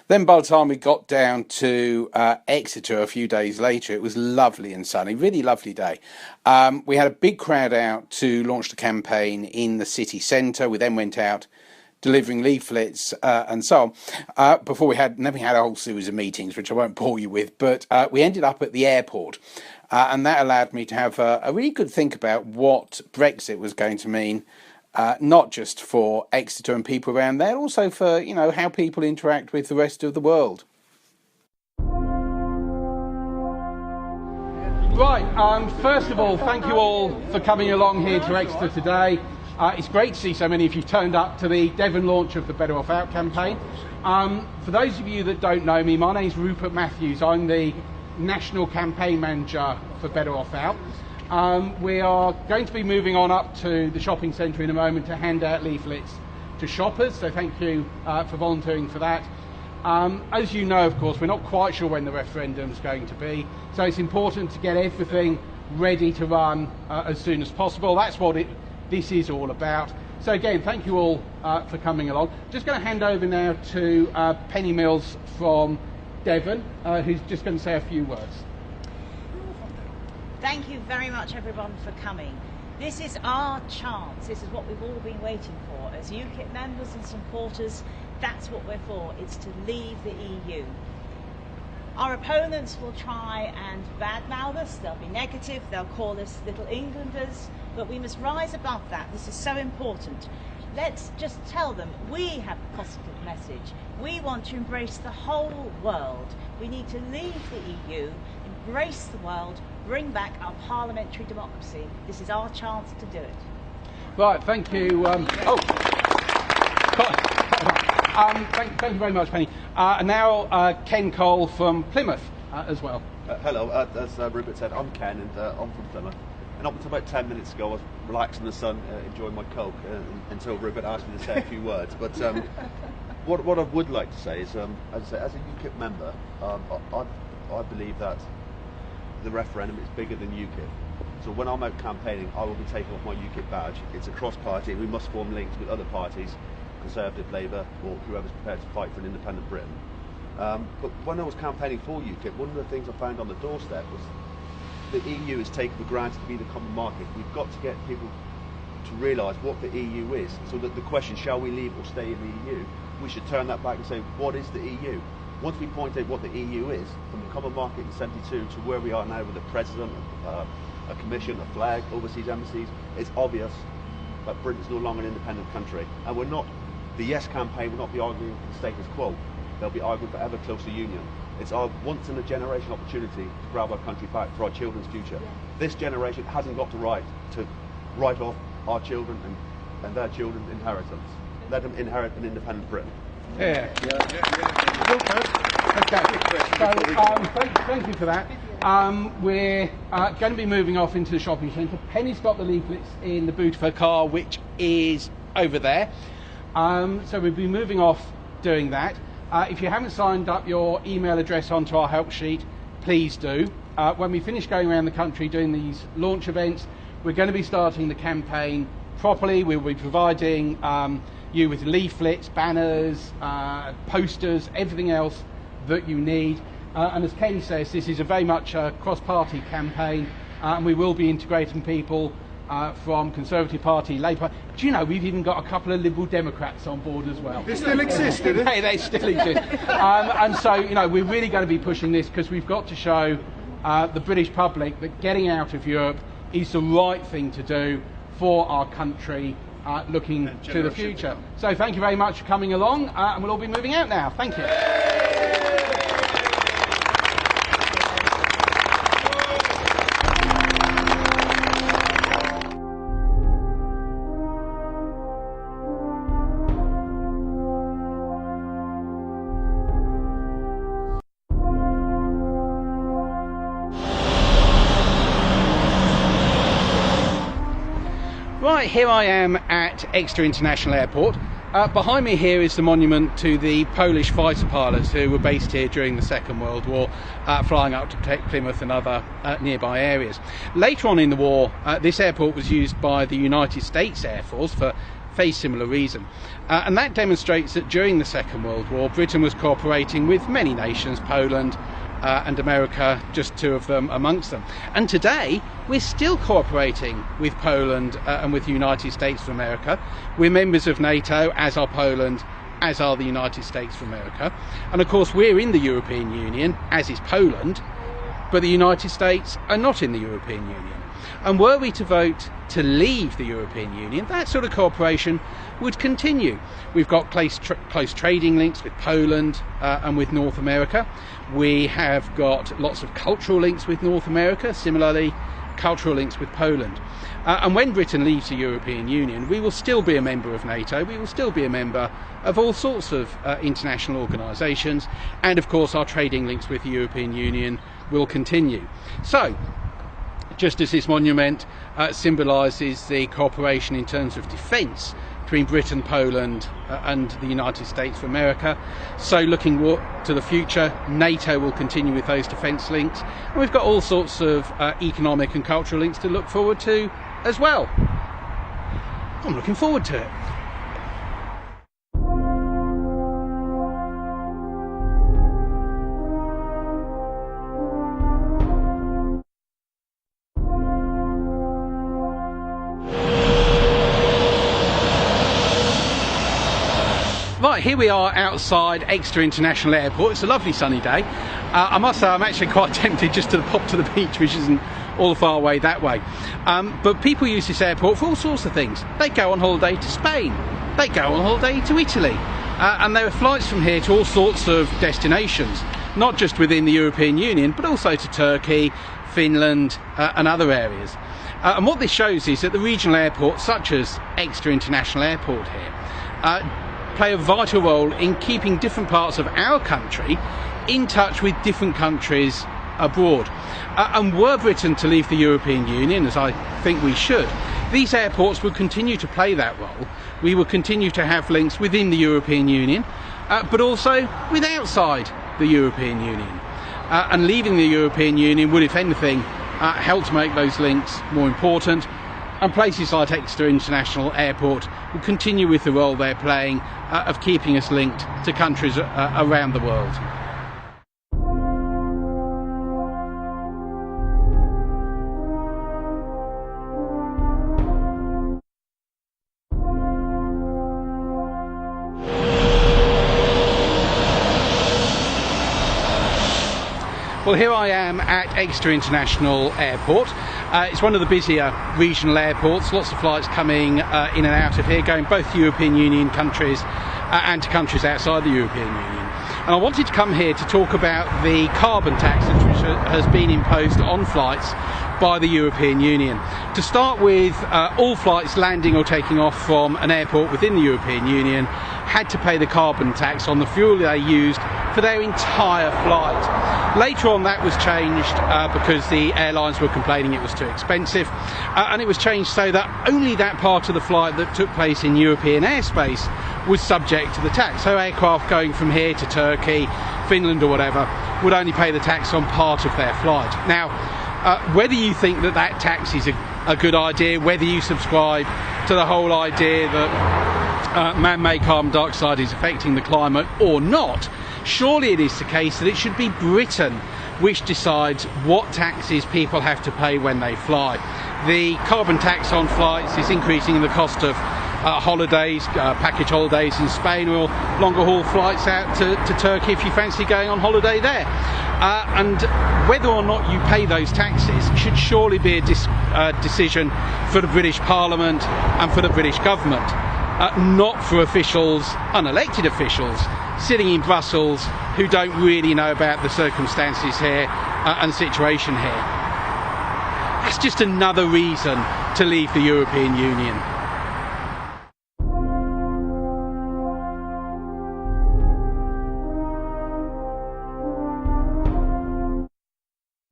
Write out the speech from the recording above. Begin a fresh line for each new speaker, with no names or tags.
Then by the time we got down to Exeter a few days later, it was lovely and sunny, really lovely day. We had a big crowd out to launch the campaign in the city centre. We then went out delivering leaflets and so on. Before we had a whole series of meetings, which I won't bore you with, but we ended up at the airport. And that allowed me to have a really good think about what Brexit was going to mean, not just for Exeter and people around there, also for, how people interact with the rest of the world. Right, first of all, thank you all for coming along here to Exeter today. It's great to see so many of you turned up to the Devon launch of the Better Off Out campaign. For those of you that don't know me, my name's Rupert Matthews. I'm the National Campaign Manager for Better Off Out. We are going to be moving on up to the shopping centre in a moment to hand out leaflets to shoppers, so thank you for volunteering for that. As you know, of course, we're not quite sure when the referendum's going to be, so it's important to get everything ready to run as soon as possible. That's what this is all about. So again, thank you all for coming along. Just going to hand over now to Penny Mills from Devon, who's just going to say a few words.
Thank you very much, everyone, for coming. This is our chance. This is what we've all been waiting for. As UKIP members and supporters, that's what we're for. It's to leave the EU. Our opponents will try and badmouth us. They'll be negative. They'll call us Little Englanders. But we must rise above that. This is so important. Let's just tell them we have a positive message. We want to embrace the whole world. We need to leave the EU, embrace the world, bring back our parliamentary democracy. This is our chance to do it.
Right, thank you. Thank you very much, Penny. And now Ken Cole from Plymouth as well.
Hello, as Rupert said, I'm Ken and I'm from Plymouth. And up until about 10 minutes ago, I was relaxed in the sun, enjoying my Coke, until Rupert asked me to say a few words. But what I would like to say is, as a UKIP member, I believe that the referendum is bigger than UKIP. So when I'm out campaigning, I will be taking off my UKIP badge. It's a cross-party. We must form links with other parties, Conservative, Labour, or whoever's prepared to fight for an independent Britain. But when I was campaigning for UKIP, one of the things I found on the doorstep was the EU is taken for granted to be the common market. We've got to get people to realise what the EU is, so that the question, shall we leave or stay in the EU, we should turn that back and say, what is the EU? Once we point out what the EU is, from the common market in 72 to where we are now with a president, a commission, a flag, overseas embassies, it's obvious that Britain's no longer an independent country. And we're not, the Yes campaign will not be arguing for the status quo. They'll be arguing for ever closer union. It's our once in a generation opportunity to grab our country back for our children's future. This generation hasn't got the right to write off our children and their children's inheritance. Let them inherit an independent Britain.
Yeah. Okay. So, thank you for that. We're going to be moving off into the shopping centre. Penny's got the leaflets in the boot of her car, which is over there. So we'll be moving off doing that. If you haven't signed up your email address onto our help sheet, please do. When we finish going around the country doing these launch events, we're going to be starting the campaign properly. We'll be providing you with leaflets, banners, posters, everything else that you need. And as Ken says, this is a very much a cross-party campaign, and we will be integrating people from Conservative Party, Labour Party. Do you know, we've even got a couple of Liberal Democrats on board as well.
They still exist, do they?
Hey, they still exist. And so, we're really going to be pushing this because we've got to show the British public that getting out of Europe is the right thing to do for our country looking to the future. So thank you very much for coming along, and we'll all be moving out now. Thank you. Right, here I am at Exeter International Airport. Behind me here is the monument to the Polish fighter pilots who were based here during the Second World War, flying up to protect Plymouth and other nearby areas. Later on in the war, this airport was used by the United States Air Force for very similar reason. And that demonstrates that during the Second World War, Britain was cooperating with many nations, Poland and America, just two of them amongst them. And today, we're still cooperating with Poland and with the United States of America. We're members of NATO, as are Poland, as are the United States of America. And of course, we're in the European Union, as is Poland, but the United States are not in the European Union. And were we to vote to leave the European Union, that sort of cooperation would continue. We've got close trading links with Poland and with North America. We have got lots of cultural links with North America, similarly cultural links with Poland. And when Britain leaves the European Union, we will still be a member of NATO, we will still be a member of all sorts of international organisations, and of course our trading links with the European Union will continue. So, just as this monument symbolises the cooperation in terms of defence between Britain, Poland and the United States of America, so looking to the future, NATO will continue with those defence links, and we've got all sorts of economic and cultural links to look forward to as well. I'm looking forward to it. Right, here we are outside Exeter International Airport. It's a lovely sunny day. I must say I'm actually quite tempted just to pop to the beach, which isn't all far away that way. But people use this airport for all sorts of things. They go on holiday to Spain, they go on holiday to Italy, and there are flights from here to all sorts of destinations, not just within the European Union, but also to Turkey, Finland and other areas. And what this shows is that the regional airports, such as Exeter International Airport here, play a vital role in keeping different parts of our country in touch with different countries abroad. And were Britain to leave the European Union, as I think we should, these airports will continue to play that role. We will continue to have links within the European Union, but also with outside the European Union. And leaving the European Union would, if anything, help to make those links more important. And places like Exeter International Airport will continue with the role they're playing of keeping us linked to countries around the world. Well, here I am at Exeter International Airport. It's one of the busier regional airports, lots of flights coming in and out of here, going both to European Union countries and to countries outside the European Union. And I wanted to come here to talk about the carbon tax which has been imposed on flights by the European Union. To start with, all flights landing or taking off from an airport within the European Union had to pay the carbon tax on the fuel they used for their entire flight. Later on that was changed because the airlines were complaining it was too expensive, and it was changed so that only that part of the flight that took place in European airspace was subject to the tax. So aircraft going from here to Turkey, Finland or whatever would only pay the tax on part of their flight. Now, whether you think that that tax is a good idea, whether you subscribe to the whole idea that man-made carbon dioxide is affecting the climate or not, surely it is the case that it should be Britain which decides what taxes people have to pay when they fly. The carbon tax on flights is increasing the cost of holidays, package holidays in Spain, or longer haul flights out to Turkey if you fancy going on holiday there. And whether or not you pay those taxes should surely be a decision for the British Parliament and for the British government, not for officials, unelected officials, sitting in Brussels who don't really know about the circumstances here and the situation here. That's just another reason to leave the European Union.